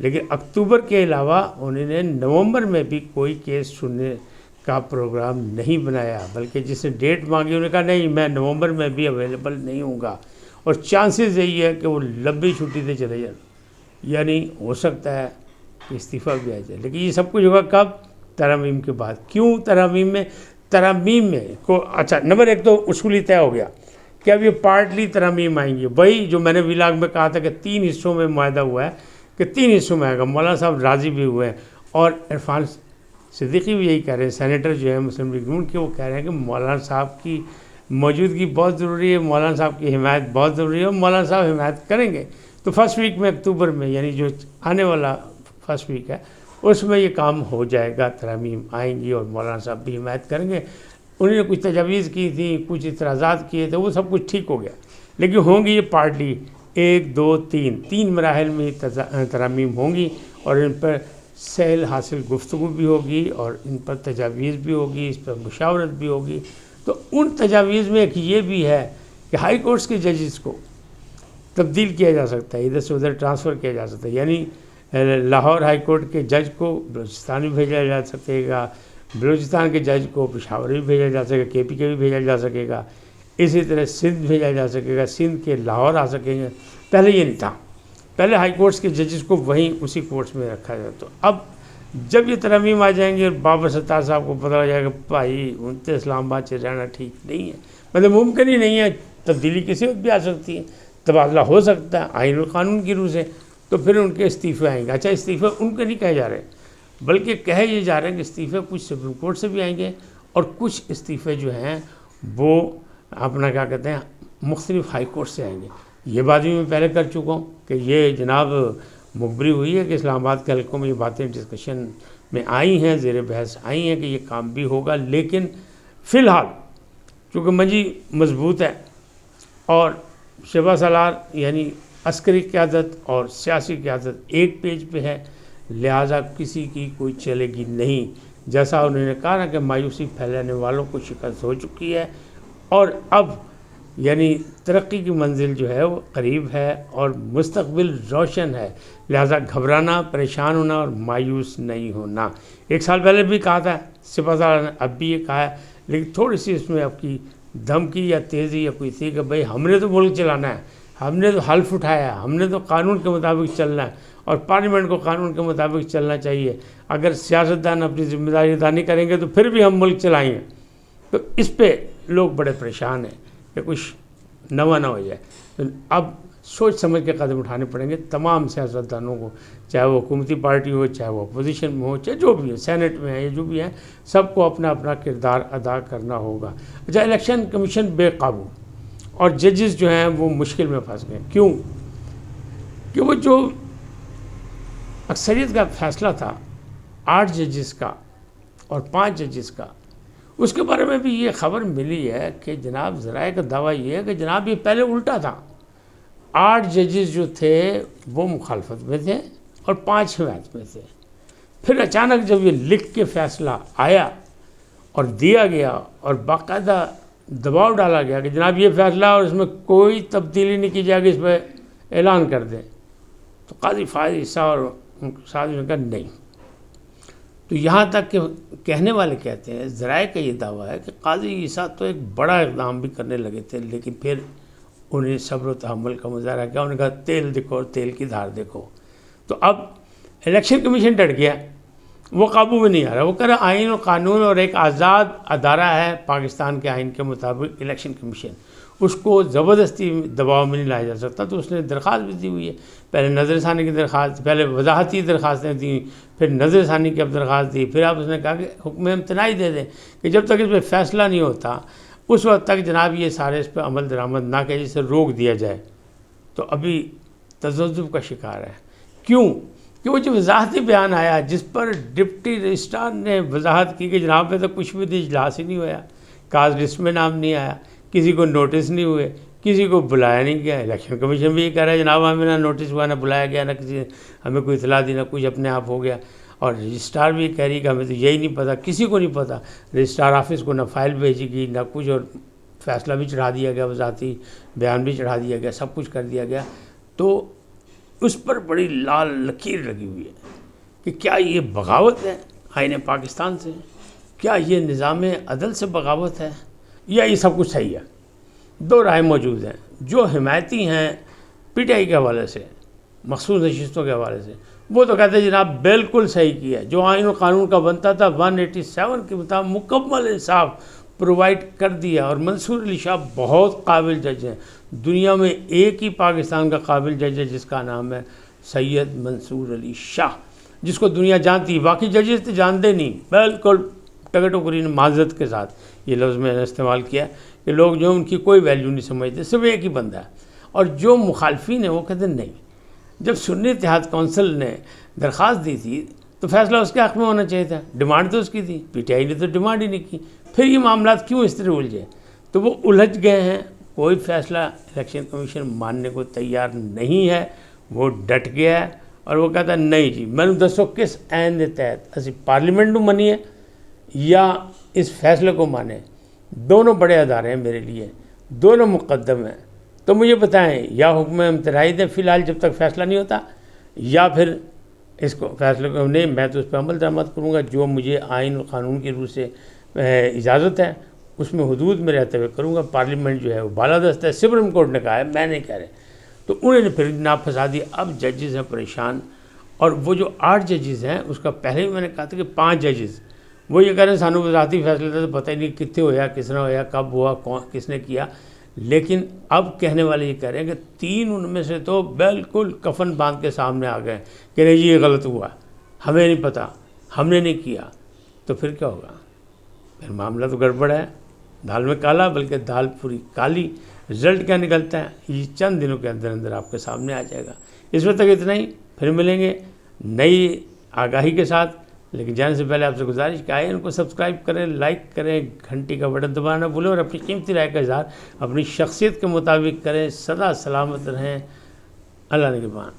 لیکن اکتوبر کے علاوہ انہوں نے نومبر میں بھی کوئی کیس سننے کا پروگرام نہیں بنایا، بلکہ جس نے ڈیٹ مانگی انہوں نے کہا نہیں میں نومبر میں بھی اویلیبل نہیں ہوں گا، اور چانسز یہی ہے کہ وہ لمبی چھٹی سے چلے جائیں، یعنی ہو سکتا ہے کہ استعفیٰ بھی آ جائے۔ لیکن یہ سب کچھ ہوگا کب؟ ترامیم کے بعد۔ کیوں ترامیم میں؟ ترامیم میں اچھا نمبر ایک تو اصولی طے ہو گیا کہ اب یہ پارٹلی ترامیم آئیں گی، وہی جو میں نے ولاگ میں کہا تھا کہ 3 حصوں میں معاہدہ ہوا ہے کہ 3 حصوں میں آئے گا۔ مولانا صاحب راضی بھی ہوئے ہیں، اور عرفان صدیقی بھی یہی کہہ رہے ہیں، سینیٹر جو ہے مسلم لیگ نون کے، وہ کہہ رہے ہیں کہ مولانا صاحب کی موجودگی بہت ضروری ہے، مولانا صاحب کی حمایت بہت ضروری ہے، اور مولانا صاحب حمایت کریں گے تو فرسٹ ویک میں اکتوبر میں، یعنی جو آنے والا فرسٹ ویک ہے اس میں یہ کام ہو جائے گا، ترامیم آئیں گی اور مولانا صاحب بھی حمایت کریں گے۔ انہوں نے کچھ تجاویز کی تھیں، کچھ اعتراضات کیے تھے، وہ سب کچھ ٹھیک ہو گیا، لیکن ہوں گی یہ پارٹلی 1 2 3 مراحل میں ترامیم ہوں گی، اور ان پر سہل حاصل گفتگو بھی ہوگی، اور ان پر تجاویز بھی ہوگی، اس پر مشاورت بھی ہوگی۔ تو ان تجاویز میں ایک یہ بھی ہے کہ ہائی کورٹس کے ججز کو تبدیل کیا جا سکتا ہے، ادھر سے ادھر ٹرانسفر کیا جا سکتا ہے، یعنی لاہور ہائی کورٹ کے جج کو بلوچستان بھی بھیجا جا سکے گا، بلوچستان کے جج کو پشاور بھی بھیجا جا سکے گا، KP کے بھی بھیجا جا سکے گا، اسی طرح سندھ بھیجا جا سکے گا، سندھ کے لاہور آ سکیں گے۔ پہلے یہ نہیں تھا، پہلے ہائی کورٹس کے ججز کو وہیں اسی کورٹس میں رکھا جاتا۔ تو اب جب یہ ترامیم آ جائیں گے اور بابر ستار صاحب کو پتہ ہو جائے گا بھائی ان سے اسلام آباد سے رہنا ٹھیک نہیں ہے، مطلب ممکن ہی نہیں ہے، تبدیلی کسی وقت بھی آ سکتی ہے، تبادلہ ہو سکتا ہے آئین القانون کی روح سے، تو پھر ان کے استعفے آئیں گے۔ اچھا استعفے ان کے نہیں کہے جا رہے، بلکہ کہے یہ جا رہے ہیں کہ استعفے کچھ سپریم کورٹ سے بھی آئیں گے، اور کچھ استعفے جو ہیں وہ اپنا کیا کہتے ہیں مختلف ہائی کورٹ سے آئیں گے۔ یہ بات بھی میں پہلے کر چکا ہوں کہ یہ جناب مخبری ہوئی ہے کہ اسلام آباد کے حلقوں میں یہ باتیں ڈسکشن میں آئی ہیں، زیر بحث آئی ہیں کہ یہ کام بھی ہوگا، لیکن فی الحال چونکہ منجی مضبوط ہے اور شہباز سالار یعنی عسکری قیادت اور سیاسی قیادت ایک پیج پہ ہے، لہٰذا کسی کی کوئی چلے گی نہیں۔ جیسا انہوں نے کہا نا کہ مایوسی پھیلانے والوں کو شکست ہو چکی ہے، اور اب یعنی ترقی کی منزل جو ہے وہ قریب ہے اور مستقبل روشن ہے، لہٰذا گھبرانا، پریشان ہونا اور مایوس نہیں ہونا۔ 1 سال پہلے بھی کہا تھا سپاہ سالار نے، اب بھی یہ کہا ہے، لیکن تھوڑی سی اس میں اب کی دھمکی یا تیزی یا کوئی تھی کہ بھئی ہم نے تو ملک چلانا ہے، ہم نے تو حلف اٹھایا ہے، ہم نے تو قانون کے مطابق چلنا ہے، اور پارلیمنٹ کو قانون کے مطابق چلنا چاہیے، اگر سیاستدان اپنی ذمہ داری ادا نہیں کریں گے تو پھر بھی ہم ملک چلائیں گے۔ تو اس پہ لوگ بڑے پریشان ہیں کہ کچھ نہ ہو جائے، تو اب سوچ سمجھ کے قدم اٹھانے پڑیں گے تمام سیاستدانوں کو، چاہے وہ حکومتی پارٹی ہو، چاہے وہ اپوزیشن میں ہو، چاہے جو بھی ہے، سینٹ میں ہے یا جو بھی ہے، سب کو اپنا اپنا کردار ادا کرنا ہوگا۔ اچھا الیکشن کمیشن بے قابو، اور ججز جو ہیں وہ مشکل میں پھنس گئے، کیوں کہ وہ جو اکثریت کا فیصلہ تھا 8 ججز کا اور 5 ججز کا، اس کے بارے میں بھی یہ خبر ملی ہے کہ جناب ذرائع کا دعویٰ یہ ہے کہ جناب یہ پہلے الٹا تھا، 8 ججز جو تھے وہ مخالفت میں تھے اور 5 حمایت میں تھے، پھر اچانک جب یہ لکھ کے فیصلہ آیا اور دیا گیا اور باقاعدہ دباؤ ڈالا گیا کہ جناب یہ فیصلہ اور اس میں کوئی تبدیلی نہیں کی جائے گی، اس پہ اعلان کر دیں، تو قاضی فائز عیسیٰ اور ان کے ساتھ نے کہا نہیں۔ تو یہاں تک کہ کہنے والے کہتے ہیں، ذرائع کا یہ دعویٰ ہے کہ قاضی عیسیٰ تو ایک بڑا اقدام بھی کرنے لگے تھے، لیکن پھر انہیں صبر و تحمل کا مظاہرہ کیا، انہوں نے کہا تیل دیکھو اور تیل کی دھار دیکھو۔ تو اب الیکشن کمیشن ڈٹ گیا، وہ قابو میں نہیں آ رہا، وہ کہہ رہا آئین و قانون اور ایک آزاد ادارہ ہے پاکستان کے آئین کے مطابق الیکشن کمیشن، اس کو زبردستی دباؤ میں نہیں لایا جا سکتا۔ تو اس نے درخواست بھی دی ہوئی ہے، پہلے نظر ثانی کی درخواست، پہلے وضاحتی درخواستیں دیں، پھر نظر ثانی کی اب درخواست دی، پھر اب اس نے کہا کہ حکم امتناعی دے دیں کہ جب تک اس پہ فیصلہ نہیں ہوتا اس وقت تک جناب یہ سارے اس پہ عمل درآمد نہ کہ جسے روک دیا جائے۔ تو ابھی تذبذب کا شکار ہے، کیوں کہ وہ جو وضاحتی بیان آیا جس پر ڈپٹی رجسٹرار نے وضاحت کی کہ جناب پہ تو کچھ بھی اجلاس ہی نہیں ہوا، کاز لسٹ میں نام نہیں آیا، کسی کو نوٹس نہیں ہوئے، کسی کو بلایا نہیں گیا، الیکشن کمیشن بھی یہ کہہ رہا ہے جناب ہمیں نہ نوٹس ہوا، نہ بلایا گیا، نہ کسی ہمیں کوئی اطلاع دی، نہ کچھ اپنے آپ ہو گیا، اور رجسٹرار بھی کہہ رہی کہ ہمیں تو یہی نہیں پتہ، کسی کو نہیں پتہ، رجسٹرار آفس کو نہ فائل بھیجی گئی نہ کچھ، اور فیصلہ بھی چڑھا دیا گیا، وضاحتی بیان بھی چڑھا دیا گیا، سب کچھ کر دیا گیا۔ تو اس پر بڑی لال لکیر لگی ہوئی ہے کہ کیا یہ بغاوت ہے آئین پاکستان سے، کیا یہ نظام عدل سے بغاوت ہے، یا یہ سب کچھ صحیح ہے۔ دو رائے موجود ہیں۔ جو حمایتی ہیں پی ٹی آئی کے حوالے سے، مخصوص نشستوں کے حوالے سے، وہ تو کہتے ہیں جناب بالکل صحیح کیا ہے، جو آئین و قانون کا بنتا تھا 187 کے مطابق مکمل انصاف پرووائڈ کر دیا۔ اور منصور علی شاہ بہت قابل جج ہیں، دنیا میں ایک ہی پاکستان کا قابل جج ہے جس کا نام ہے سید منصور علی شاہ، جس کو دنیا جانتی ہے، باقی ججز تو جانتے نہیں، بالکل ٹکٹ و کرین معذرت کے ساتھ یہ لفظ میں نے استعمال کیا کہ لوگ جو ان کی کوئی ویلیو نہیں سمجھتے، صرف ایک ہی بندہ ہے۔ اور جو مخالفین ہیں وہ کہتے ہیں نہیں، جب سنی اتحاد کونسل نے درخواست دی تھی تو فیصلہ اس کے حق میں ہونا چاہیے تھا، ڈیمانڈ تو اس کی تھی، پی ٹی آئی نے تو ڈیمانڈ ہی نہیں کی، پھر یہ معاملات کیوں اس طرح الجھے؟ تو وہ الجھ گئے ہیں، کوئی فیصلہ الیکشن کمیشن ماننے کو تیار نہیں ہے، وہ ڈٹ گیا ہے اور وہ کہتا ہے نہیں جی میں نے دسو کس عین کے تحت اسی پارلیمنٹ نو منیے یا اس فیصلے کو مانے، دونوں بڑے ادارے ہیں میرے لیے، دونوں مقدم ہیں، تو مجھے بتائیں یا حکم امتناعی دیں فی الحال جب تک فیصلہ نہیں ہوتا، یا پھر اس کو فیصلے کو نہیں، میں تو اس پہ عمل درآمد کروں گا، جو مجھے آئین و قانون کی روح سے اجازت ہے اس میں حدود میں رہتے ہوئے کروں گا۔ پارلیمنٹ جو ہے وہ بالادست ہے، سپریم کورٹ نے کہا ہے، میں نہیں کہہ رہے، تو انہوں نے پھر ناپ پھنسا دی۔ اب ججز ہیں پریشان، اور وہ جو 8 ججز ہیں اس کا پہلے ہی میں نے کہا تھا کہ 5 ججز وہ یہ کہہ رہے ہیں سانو وزارتی فیصلے تھے تو پتہ ہی نہیں کتنے ہویا، کس طرح ہویا، کب ہوا، کون کس نے کیا، لیکن اب کہنے والے یہ کہہ رہے ہیں کہ 3 ان میں سے تو بالکل کفن باندھ کے سامنے آ گئے کہ نہیں جی یہ غلط ہوا، ہمیں نہیں پتہ، ہم نے نہیں کیا، تو پھر کیا ہوگا؟ پھر معاملہ تو گڑبڑ ہے، دال میں کالا بلکہ دال پوری کالی۔ رزلٹ کیا نکلتا ہے یہ چند دنوں کے اندر اندر آپ کے سامنے آ جائے گا۔ اس وقت تک اتنا ہی، پھر ملیں گے نئی آگاہی کے ساتھ، لیکن جانے سے پہلے آپ سے گزارش کہ آئے ان کو سبسکرائب کریں، لائک کریں، گھنٹی کا بٹن دبانا بھولیں، اور اپنی قیمتی رائے کا اظہار اپنی شخصیت کے مطابق کریں۔ سدا سلامت رہیں، اللہ نگہبان۔